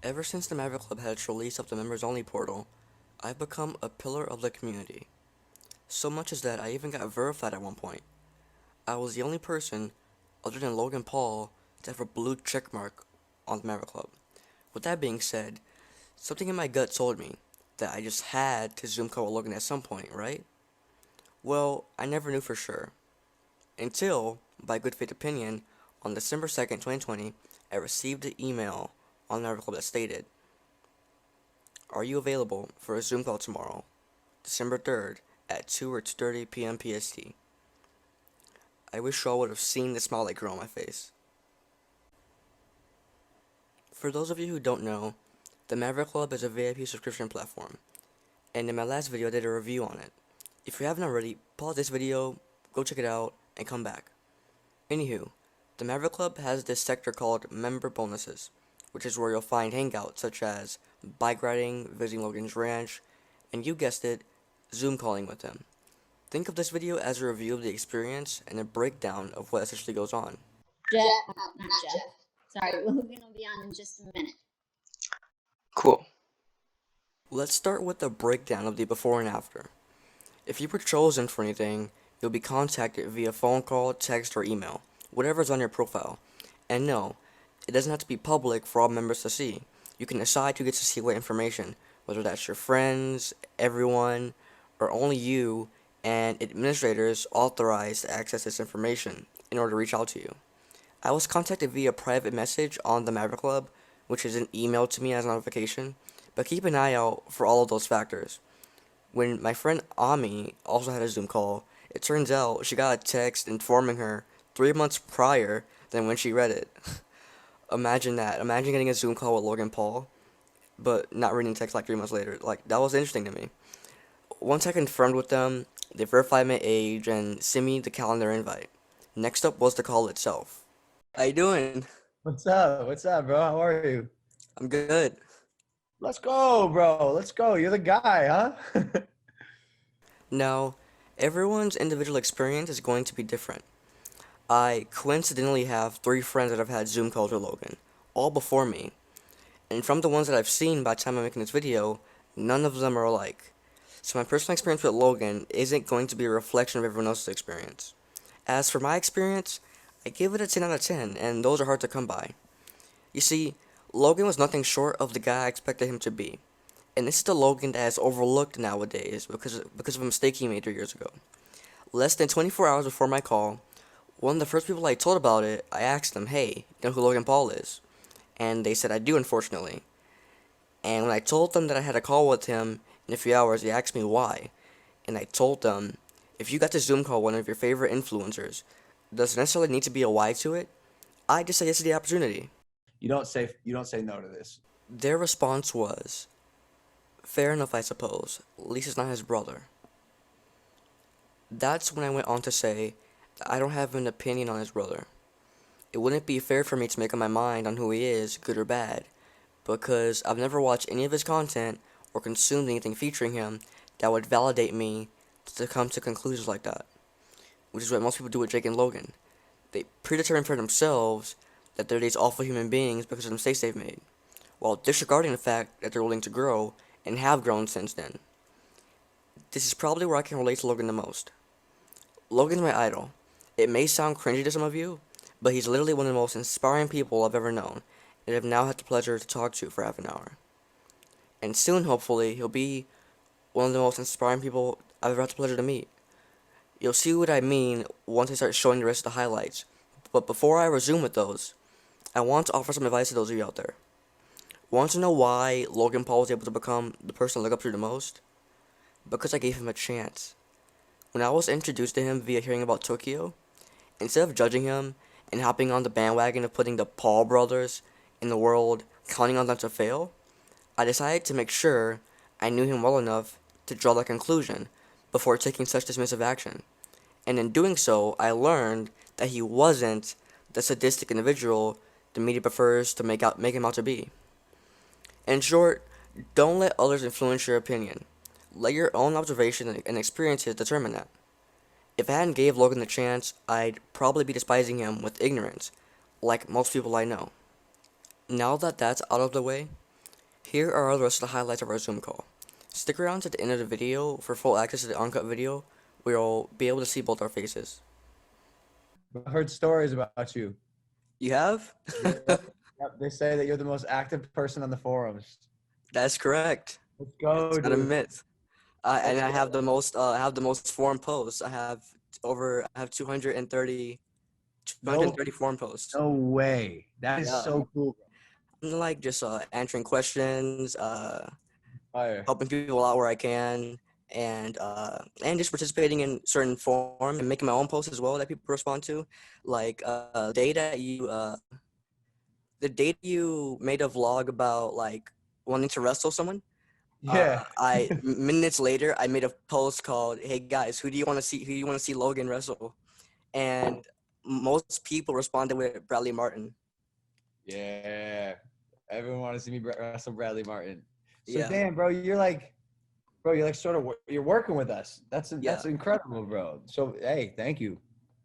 Ever since the Maverick Club had its release of the members-only portal, I've become a pillar of the community. So much as that I even got verified at one point. I was the only person, other than Logan Paul, to have a blue checkmark on the Maverick Club. With that being said, something in my gut told me that I just had to Zoom call with Logan at some point, right? Well, I never knew for sure. Until, by good faith opinion, on December 2nd, 2020, I received an email on the Maverick Club that stated, "Are you available for a Zoom call tomorrow, December 3rd, at 2 or 2:30 p.m. PST?" I wish y'all would have seen the smile that grew on my face. For those of you who don't know, the Maverick Club is a VIP subscription platform, and in my last video I did a review on it. If you haven't already, pause this video, go check it out, and come back. Anywho, the Maverick Club has this sector called Member Bonuses, which is where you'll find hangouts such as bike riding, visiting Logan's ranch, and you guessed it, Zoom calling with him. Think of this video as a review of the experience and a breakdown of what essentially goes on. Jeff, not Jeff. Sorry, Logan will be on in just a minute. Cool. Let's start with a breakdown of the before and after. If you were chosen for anything, you'll be contacted via phone call, text, or email, whatever's on your profile. And no, it doesn't have to be public for all members to see. You can decide who gets to see what information, whether that's your friends, everyone, or only you and administrators authorized to access this information in order to reach out to you. I was contacted via private message on the Maverick Club, which is an email to me as a notification, but keep an eye out for all of those factors. When my friend Ami also had a Zoom call, it turns out she got a text informing her 3 months prior than when she read it. Imagine that. Imagine getting a Zoom call with Logan Paul, but not reading text like 3 months later. Like, that was interesting to me. Once I confirmed with them, they verified my age and sent me the calendar invite. Next up was the call itself. How you doing? What's up? What's up, bro? How are you? I'm good. Let's go, bro. Let's go. You're the guy, huh? Now, everyone's individual experience is going to be different. I coincidentally have 3 friends that have had Zoom calls with Logan, all before me. And from the ones that I've seen by the time I'm making this video, none of them are alike. So my personal experience with Logan isn't going to be a reflection of everyone else's experience. As for my experience, I give it a 10 out of 10, and those are hard to come by. You see, Logan was nothing short of the guy I expected him to be. And this is the Logan that is overlooked nowadays because of a mistake he made 3 years ago. Less than 24 hours before my call, one of the first people I told about it, I asked them, "Hey, you know who Logan Paul is?" And they said, "I do, unfortunately." And when I told them that I had a call with him in a few hours, they asked me why. And I told them, if you got to Zoom call one of your favorite influencers, does it necessarily need to be a why to it? I just said yes to the opportunity. You don't say no to this. Their response was, "Fair enough, I suppose. At least it's not his brother." That's when I went on to say that I don't have an opinion on his brother. It wouldn't be fair for me to make up my mind on who he is, good or bad, because I've never watched any of his content or consumed anything featuring him that would validate me to come to conclusions like that, which is what most people do with Jake and Logan. They predetermine for themselves that they're these awful human beings because of the mistakes they've made, while disregarding the fact that they're willing to grow and have grown since then. This is probably where I can relate to Logan the most. Logan's my idol. It may sound cringy to some of you, but he's literally one of the most inspiring people I've ever known, and I've now had the pleasure to talk to for half an hour. And soon, hopefully, he'll be one of the most inspiring people I've ever had the pleasure to meet. You'll see what I mean once I start showing the rest of the highlights, but before I resume with those, I want to offer some advice to those of you out there. Want to know why Logan Paul was able to become the person I look up to the most? Because I gave him a chance. When I was introduced to him via hearing about Tokyo, instead of judging him and hopping on the bandwagon of putting the Paul brothers in the world, counting on them to fail, I decided to make sure I knew him well enough to draw that conclusion before taking such dismissive action. And in doing so, I learned that he wasn't the sadistic individual the media prefers to make him out to be. In short, don't let others influence your opinion. Let your own observation and experiences determine that. If I hadn't gave Logan the chance, I'd probably be despising him with ignorance, like most people I know. Now that that's out of the way, Here are the rest of the highlights of our Zoom call. Stick around to the end of the video for full access to the uncut video, where you'll be able to see both our faces. I heard stories about you. You have? Yep. They say that you're the most active person on the forums. That's correct. Let's go, It's not a dude. myth. And I have the most. I have the most forum posts. I have 230 No, forum posts. no way. That is Yeah. so cool. I'm like just answering questions, Fire. helping people out where I can, and just participating in certain forums and making my own posts as well that people respond to. Like the day that you made a vlog about like wanting to wrestle someone. Yeah. Minutes later I made a post called, "Hey guys, who do you want to see? Who do you want to see Logan wrestle?" And most people responded with Bradley Martin. Yeah. Everyone wants to see me wrestle Bradley Martin. So Yeah, damn, bro, you're like sort of you're working with us. That's yeah. incredible, bro. So hey, thank you.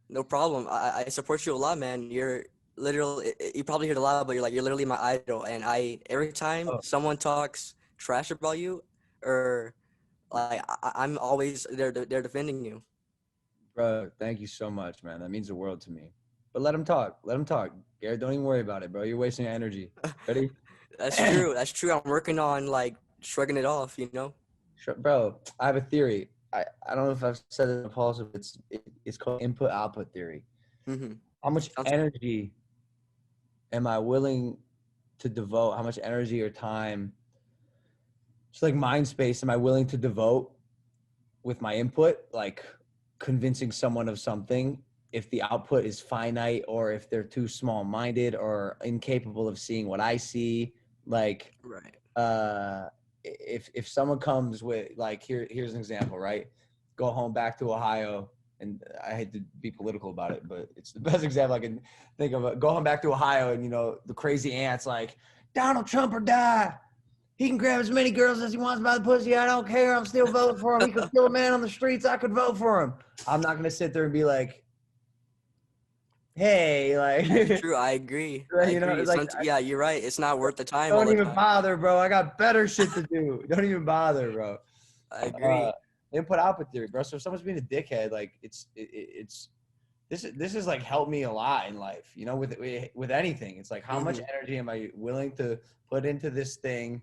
No problem. I support you a lot, man. You're literally, you probably heard a lot, but you're literally my idol. And every time Oh, someone talks trash about you, or like, I'm always there defending you. bro, thank you so much, man. That means the world to me. But let him talk. Let him talk. Garrett, don't even worry about it, bro. You're wasting your energy. Ready? That's true. That's true. I'm working on like shrugging it off, you know? Sure, bro, I have a theory. I don't know if I've said it in the pulse, but it's called input output theory. Mm-hmm. How much Sounds energy am I willing to devote? How much energy or time, just like mind space, am I willing to devote with my input, like convincing someone of something, if the output is finite or if they're too small minded or incapable of seeing what I see? Like, right. if someone comes with like here's an example, right? Go home back to Ohio, and I hate to be political about it, but it's the best example I can think of. Go home back to Ohio, and the crazy aunt's like, Donald Trump or die. He can grab as many girls as he wants by the pussy. I don't care. I'm still voting for him. He could kill a man on the streets. I could vote for him. I'm not gonna sit there and be like, hey, That's like, true. I agree. I agree. like, Yeah, you're right. It's not worth the time all don't the even time. bother, bro. I got better shit to do. Don't even bother, bro. I Uh, agree. input output theory, bro. So if someone's being a dickhead, like it's this is like helped me a lot in life. With anything, it's like how much Mm-hmm. energy am I willing to put into this thing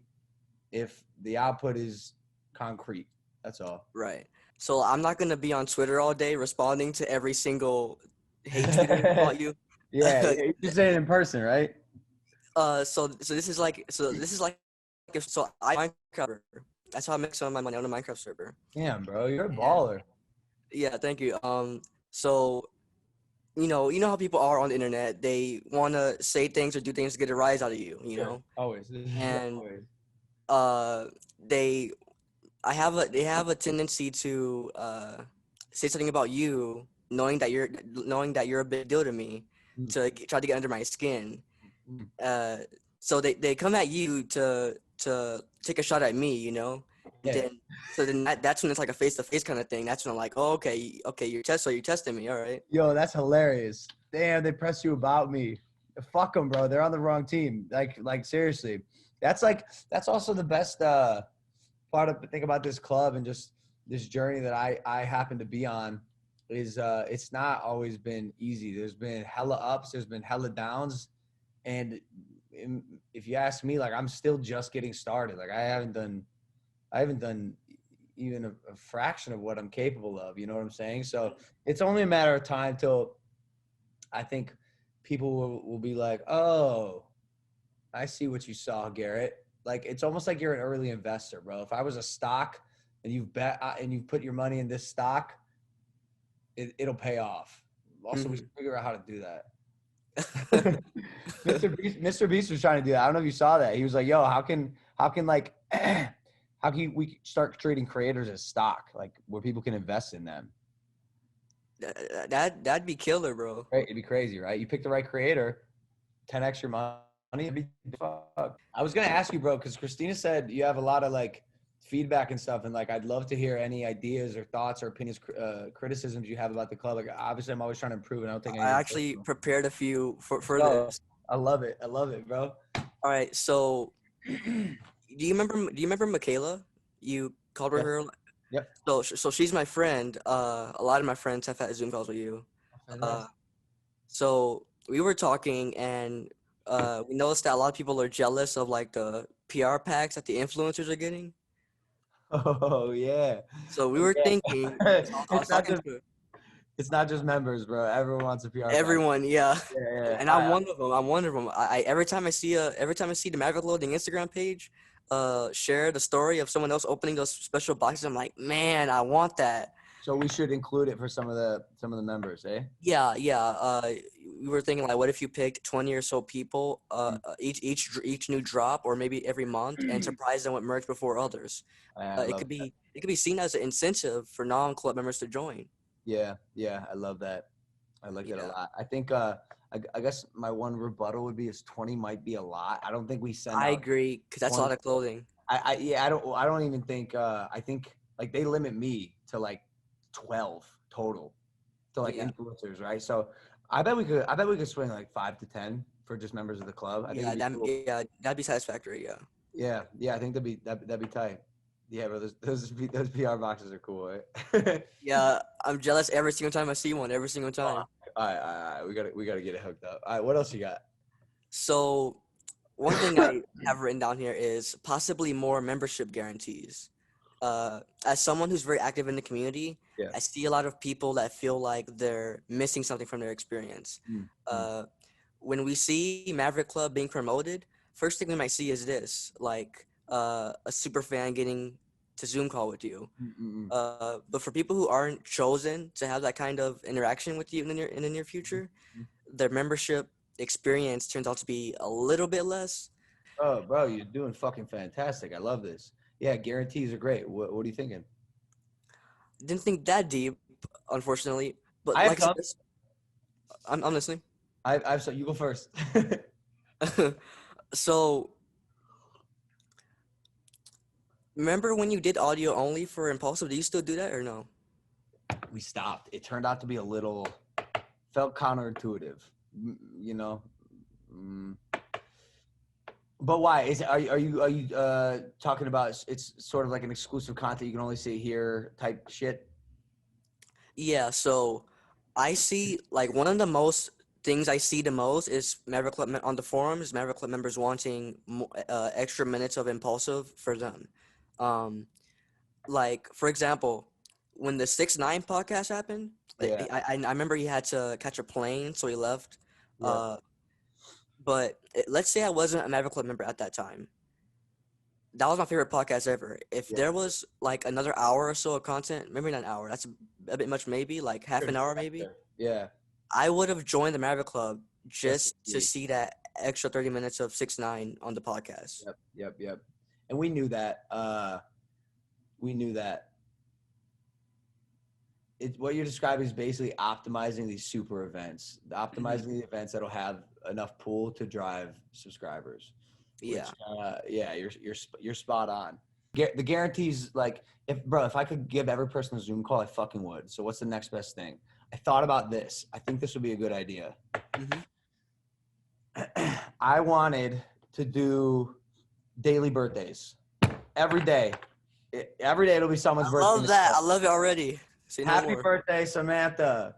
if the output is concrete. That's all. Right. So I'm not gonna be on Twitter all day responding to every single hate tweeter about you. Yeah, you just say it in person, right? So this is like if so I Minecraft server. That's how I make some of my money on a Minecraft server. Damn, bro, you're a And baller. yeah, thank you. So you know how people are on the internet. They wanna say things or do things to get a rise out of you. You Sure. know, Always. and Always. they they have a tendency to say something about you, knowing that you're a big deal to me, Mm, to try to get under my skin. mm. Uh, so they come at you to take a shot at me, you know. And Yeah. then that's when it's like a face to face kind of thing. That's when I'm like, oh, okay, you're testing me, all right. Yo, that's hilarious. Damn, they press you about me. Fuck them, bro. They're on the wrong team. Like seriously. That's also the best part of think about this club and just this journey that I happen to be on is it's not always been easy. There's been hella ups, there's been hella downs, and if you ask me, like I'm still just getting started. Like I haven't done even a fraction of what I'm capable of. You know what I'm saying? So it's only a matter of time till I think people will be like, oh, I see what you saw, Garrett. Like it's almost like you're an early investor, bro. If I was a stock and you've bet and you put your money in this stock, it'll pay off. Also, we Mhm. should figure out how to do that. Mr. Beast was trying to do that. I don't know if you saw that. He was like, "Yo, how can like how can we start treating creators as stock, like where people can invest in them?" That'd be killer, bro. Right? It'd be crazy, right? You pick the right creator, 10x your money. It'd be fuck. I was gonna ask you, bro, because Christina said you have a lot of like feedback and stuff, and like I'd love to hear any ideas or thoughts or opinions, criticisms you have about the club. Like obviously, I'm always trying to improve, and I don't take I anything actually personal. prepared a few for Yo, this. I love it. I love it, bro. All right, so Do you remember Michaela? You called Yep. her. Yep. So she's my friend. A lot of my friends have had Zoom calls with you. Uh, Fantastic. so we were talking, and we noticed that a lot of people are jealous of like the PR packs that the influencers are getting. Oh yeah. So we were Yeah. thinking. So I was it's not talking just to it's not just members, bro. Everyone wants a PR pack. everyone, yeah. Yeah, yeah. And I'm one of them. I'm one of them. Every time I see the Maverick Loading Instagram page, share the story of someone else opening those special boxes, I'm like, man, I want that. So we should include it for some of the members, eh? Yeah, yeah. We were thinking like, what if you picked 20 or so people, Mm. each new drop, or maybe every month, and surprise them with merch before others. I It love could that. be seen as an incentive for non-club members to join. Yeah, yeah, I love that. I like that a Yeah, lot. I think I guess my one rebuttal would be is 20 might be a lot. I don't think we send I out agree, because that's a 20. lot of clothing. Yeah, I don't even think I think like they limit me to like 12 total to like Yeah, influencers, right? So I bet we could swing like 5 to 10 for just members of the club. I think it'd be cool. yeah, that'd be satisfactory. Yeah. Yeah, yeah, I think that'd be tight. Yeah, bro, those PR boxes are cool, right? Yeah, I'm jealous every single time I see one, every single time. All right, we gotta get it hooked up. All right, what else you got? So, one thing I have written down here is possibly more membership guarantees. As someone who's very active in the community, Yeah. I see a lot of people that feel like they're missing something from their experience. Mm, mm, Uh, when we see Maverick Club being promoted, first thing we might see is this, like a super fan getting to Zoom call with you. mm, mm, mm, But for people who aren't chosen to have that kind of interaction with you in the near future, mm. their membership experience turns out to be a little bit less. Oh, bro, you're doing fucking fantastic. I love this. Yeah, guarantees are great. What are you thinking? Didn't think that deep, unfortunately. But I have like I said, some. I'm listening. I've so you go first. So remember when you did audio only for Impulsive? Do you still do that or no? We stopped. It turned out to be a little felt counterintuitive, you know. Mm. But why is it, are you talking about it's sort of like an exclusive content you can only see here type shit? Yeah, so I see like one of the most things I see the most is Maverick Club on the forums, Maverick Club members wanting extra minutes of Impulsive for them. Um, like for example, when the 6ix9ine podcast happened, Yeah. I remember he had to catch a plane, so he left. Yep. Uh, but let's say I wasn't a Maverick Club member at that time. That was my favorite podcast ever. If Yeah. there was like another hour or so of content, maybe not an hour, that's a bit much, maybe like half an hour, maybe. Yeah. I would have joined the Maverick Club Just to just to see. see that extra 30 minutes of 6ix9ine on the podcast. Yep. Yep. Yep. And we knew that. We knew that. What you're describing is basically optimizing these super events, optimizing the events that'll have enough pool to drive subscribers. Which, Yeah. yeah, you're spot on. The guarantees, like, if I could give every person a Zoom call, I fucking would. So what's the next best thing? I thought about this. I think this would be a good idea. Hmm. I wanted to do daily birthdays every day. Every day it'll be someone's I birthday. love that. I love it already. Say no Happy more. birthday, Samantha,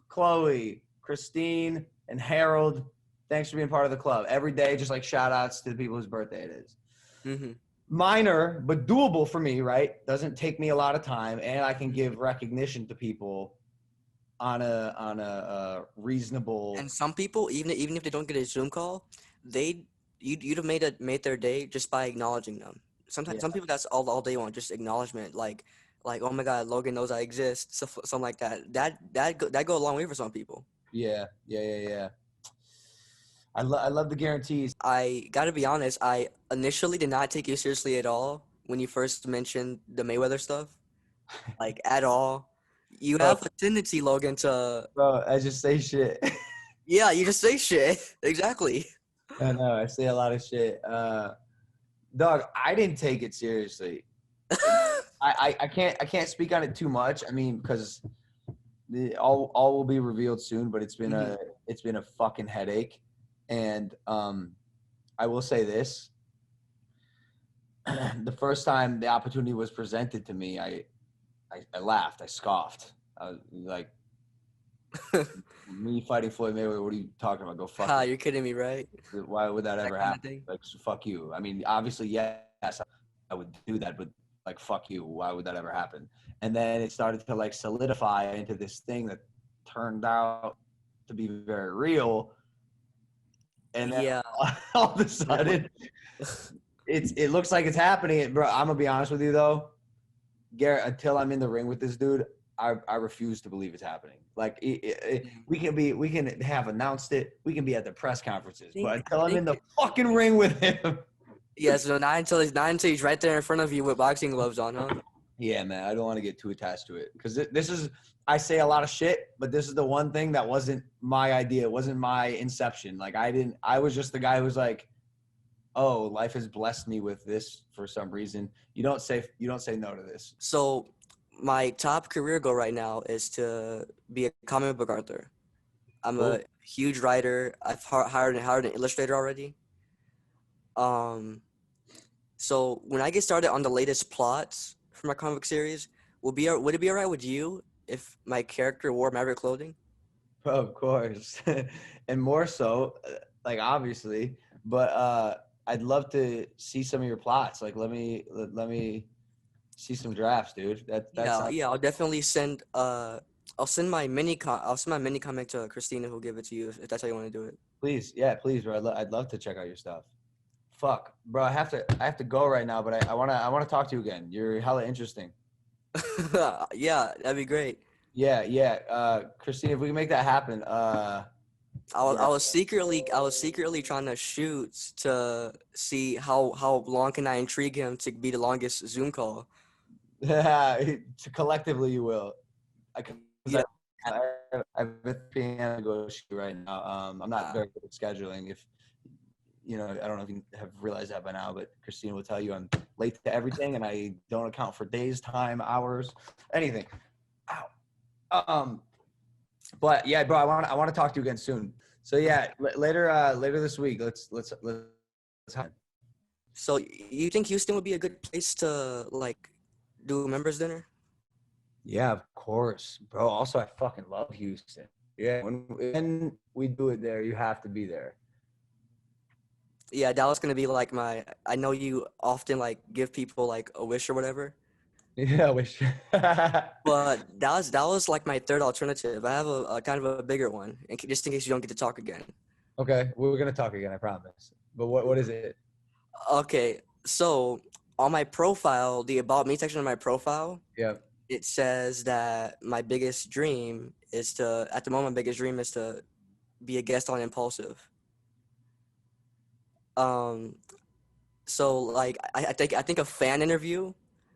Chloe, Christine, and Harold. Thanks for being part of the club. Every day, just like shout outs to the people whose birthday it is. Hmm. Minor, but doable for me, right? Doesn't take me a lot of time, and I can give recognition to people on a reasonable. And some people, even if they don't get a Zoom call, you'd have made their day just by acknowledging them. Sometimes Yeah, some people that's all they want, just acknowledgement, like oh my God, Logan knows I exist, something like that. That go a long way for some people. yeah. I love the guarantees. I gotta be honest, I initially did not take you seriously at all when you first mentioned the Mayweather stuff, like at all. You Bro, have a tendency, Logan, to bro, I just say shit. yeah, you just say shit. Exactly. I know, I say a lot of shit. Dog, I didn't take it seriously. I can't speak on it too much. I mean, because all will be revealed soon. But Mhm. it's been a fucking headache, and I will say this: the first time the opportunity was presented to me, I laughed. I scoffed. I was like, me fighting Floyd Mayweather, what are you talking about? Go fuck Ha, yourself. you're kidding me, right? Why would that That ever kind of happen? thing. Like, so fuck you. I mean, obviously, yes, I would do that, but like, fuck you. Why would that ever happen? And then it started to like solidify into this thing that turned out to be very real. And then Yeah. all of a sudden, it looks like it's happening. Bro, I'm gonna be honest with you though, Garrett. Until I'm in the ring with this dude, I refuse to believe it's happening. Like we can have announced it. We can be at the press conferences, but I until I'm in think the fucking ring with him, yeah. So not until he's right there in front of you with boxing gloves on, huh? yeah, man, I don't want to get too attached to it because this is I say a lot of shit, but this is the one thing that wasn't my idea. It wasn't my inception. Like I was just the guy who was like, oh, life has blessed me with this for some reason. You don't say no to this. So my top career goal right now is to be a comic book author. I'm Cool. a huge writer. I've hired an illustrator already. Um, so when I get started on the latest plots for my comic book series, would it be alright with you if my character wore Maverick clothing? Of course. And more so, like obviously, but I'd love to see some of your plots. Like let me see some drafts, dude. That Yeah, sounds yeah. I'll send my mini comic to Christina who'll give it to you if that's how you want to do it. please. Yeah, please, bro. I'd love to check out your stuff. Fuck, bro, I have to go right now, but I wanna talk to you again. You're hella interesting. Yeah, that'd be great. Yeah, yeah. Christine, if we can make that happen, yeah. I was secretly trying to shoot to see how long can I intrigue him to be the longest Zoom call. Collectively you will. Because Yeah. I have a 3 p.m. to go shoot right now. I'm not Uh, very good at scheduling. If you know, I don't know if you have realized that by now, but Christina will tell you I'm late to everything, and I don't account for days, time, hours, anything. Ow. But yeah, bro, I want to talk to you again soon. So yeah, later this week, let's have. so you think Houston would be a good place to like do a members dinner? Yeah, of course, bro. Also, I fucking love Houston. Yeah, when we do it there, you have to be there. Yeah, that was gonna be like my. I know you often like give people like a wish or whatever, Yeah, I wish. but that was like my third alternative. I have a kind of a bigger one, just in case you don't get to talk again. Okay, we're gonna talk again, I promise. But what is it? Okay, so on my profile, the about me section of my profile, Yeah. it says that my biggest dream is to, at the moment, my biggest dream is to be a guest on Impulsive. Um, so like I think a fan interview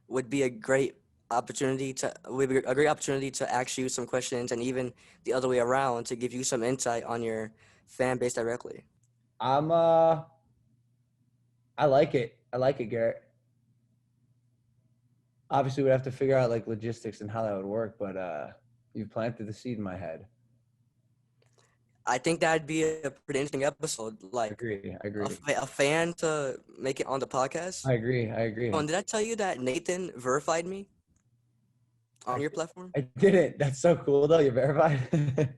would be a great opportunity to ask you some questions, and even the other way around to give you some insight on your fan base directly. I'm I like it. I like it, Garrett. Obviously, we'd have to figure out like logistics and how that would work, but you've planted the seed in my head. I think that'd be a pretty interesting episode, I like agree. I a, agree. a fan to make it on the podcast. I agree. I Oh, agree. and did I tell you that Nathan verified me on I, your platform? I didn't. That's so cool though. You're verified.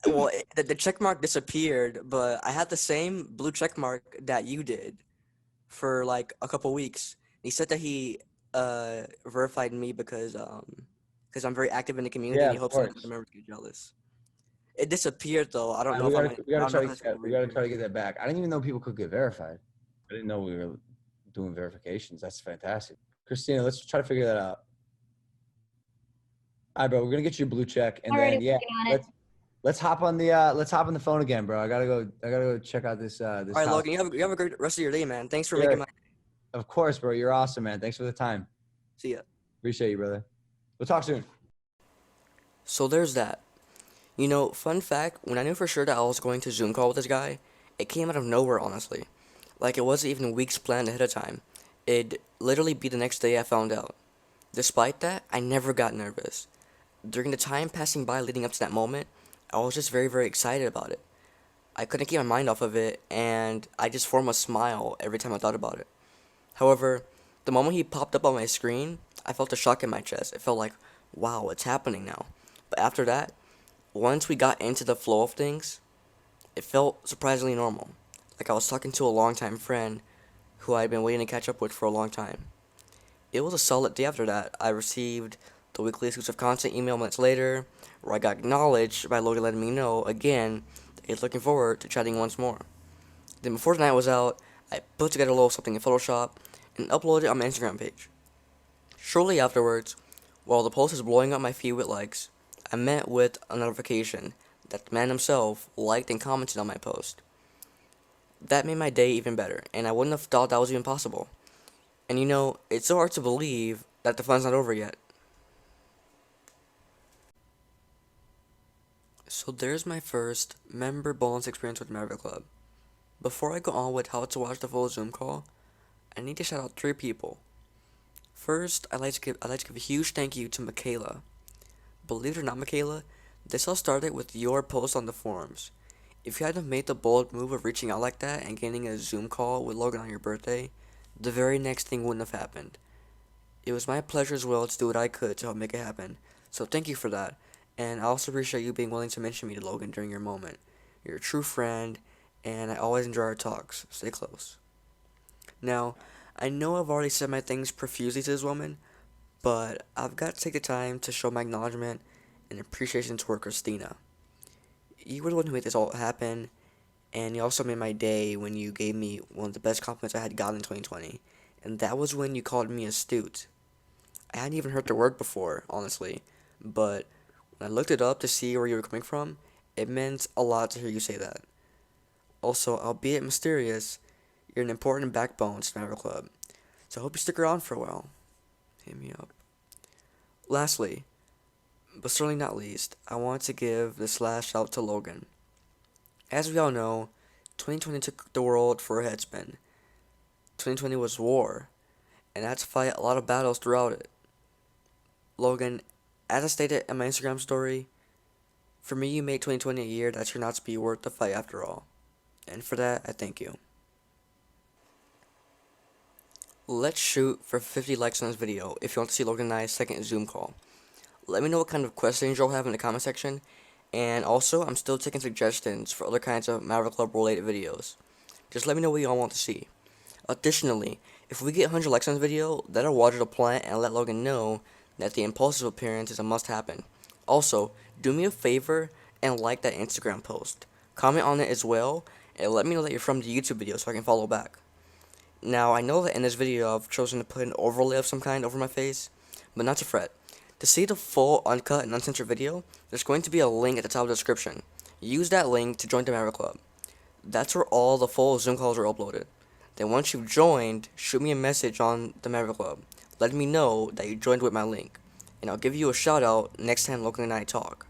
Well, the check mark disappeared, but I had the same blue check mark that you did for like a couple weeks. He said that he verified me because I'm very active in the community, Yeah, and he of hopes some other course. members get jealous. It disappeared though. I don't know We if I'm gotta gonna, we gotta I don't know try if to that's gonna we gotta try reappear. to get that back. I didn't even know people could get verified. I didn't know we were doing verifications. That's fantastic. Christina, let's try to figure that out. All right, bro. We're gonna get you a blue check, and Already then yeah, working on it. let's hop on the phone again, bro. I gotta go check out this All right, house. Logan, you have a great rest of your day, man. Thanks for making Sure. my. Of course, bro. You're awesome, man. Thanks for the time. See ya. Appreciate you, brother. We'll talk soon. So there's that. You know, fun fact, when I knew for sure that I was going to Zoom call with this guy, it came out of nowhere, honestly. Like, it wasn't even weeks planned ahead of time. It'd literally be the next day I found out. Despite that, I never got nervous. During the time passing by leading up to that moment, I was just very, very excited about it. I couldn't keep my mind off of it, and I just formed a smile every time I thought about it. However, The moment he popped up on my screen, I felt a shock in my chest. It felt like, wow, it's happening now. But after that, once we got into the flow of things, it felt surprisingly normal. Like I was talking to a longtime friend who I had been waiting to catch up with for a long time. It was a solid day after that. I received the weekly exclusive content email minutes later, where I got acknowledged by Logan letting me know, again, that he's looking forward to chatting once more. Then before the night was out, I put together a little something in Photoshop and uploaded it on my Instagram page. Shortly afterwards, while the post was blowing up my feed with likes, I met with a notification that the man himself liked and commented on my post. That made my day even better, and I wouldn't have thought that was even possible. And you know, it's so hard to believe that the fun's not over yet. So there's my first member bonus experience with Maverick Club. Before I go on with how to watch the full Zoom call, I need to shout out 3 people. First, I'd like to give a huge thank you to Michaela. Believe it or not, Michaela, this all started with your post on the forums. If you hadn't made the bold move of reaching out like that and getting a Zoom call with Logan on your birthday, the very next thing wouldn't have happened. It was my pleasure as well to do what I could to help make it happen. So thank you for that. And I also appreciate you being willing to mention me to Logan during your moment. You're a true friend, and I always enjoy our talks. Stay close. Now, I know I've already said my things profusely to this woman, but I've got to take the time to show my acknowledgement and appreciation to her, Christina. You were the one who made this all happen, and you also made my day when you gave me one of the best compliments I had gotten in 2020, and that was when you called me astute. I hadn't even heard the word before, honestly, but when I looked it up to see where you were coming from, it meant a lot to hear you say that. Also, albeit mysterious, you're an important backbone to Maverick Club, so I hope you stick around for a while. Hit me up. Lastly, but certainly not least, I want to give this last shout out to Logan. As we all know, 2020 took the world for a headspin. 2020 was war, and I had to fight a lot of battles throughout it. Logan, as I stated in my Instagram story, for me you made 2020 a year that turned out to be worth the fight after all. And for that, I thank you. Let's shoot for 50 likes on this video if you want to see Logan and I's second Zoom call. Let me know what kind of questions you'll have in the comment section, and also I'm still taking suggestions for other kinds of Maverick Club related videos. Just let me know what you all want to see. Additionally, if we get 100 likes on this video, that'll water the plant and let Logan know that the impulsive appearance is a must happen. Also, do me a favor and like that Instagram post. Comment on it as well, and let me know that you're from the YouTube video so I can follow back. Now, I know that in this video I've chosen to put an overlay of some kind over my face, but not to fret. To see the full uncut and uncensored video, there's going to be a link at the top of the description. Use that link to join the Maverick Club. That's where all the full Zoom calls are uploaded. Then once you've joined, shoot me a message on the Maverick Club, letting me know that you joined with my link, and I'll give you a shout out next time Logan and I talk.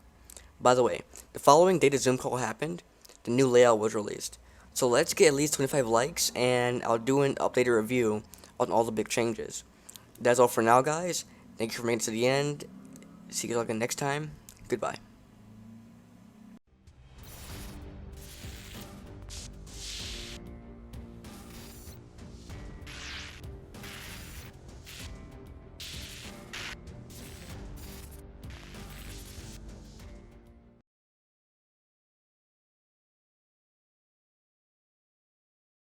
By the way, the following day the Zoom call happened, the new layout was released. So let's get at least 25 likes, and I'll do an updated review on all the big changes. That's all for now, guys. Thank you for making it to the end. See you all again next time. Goodbye.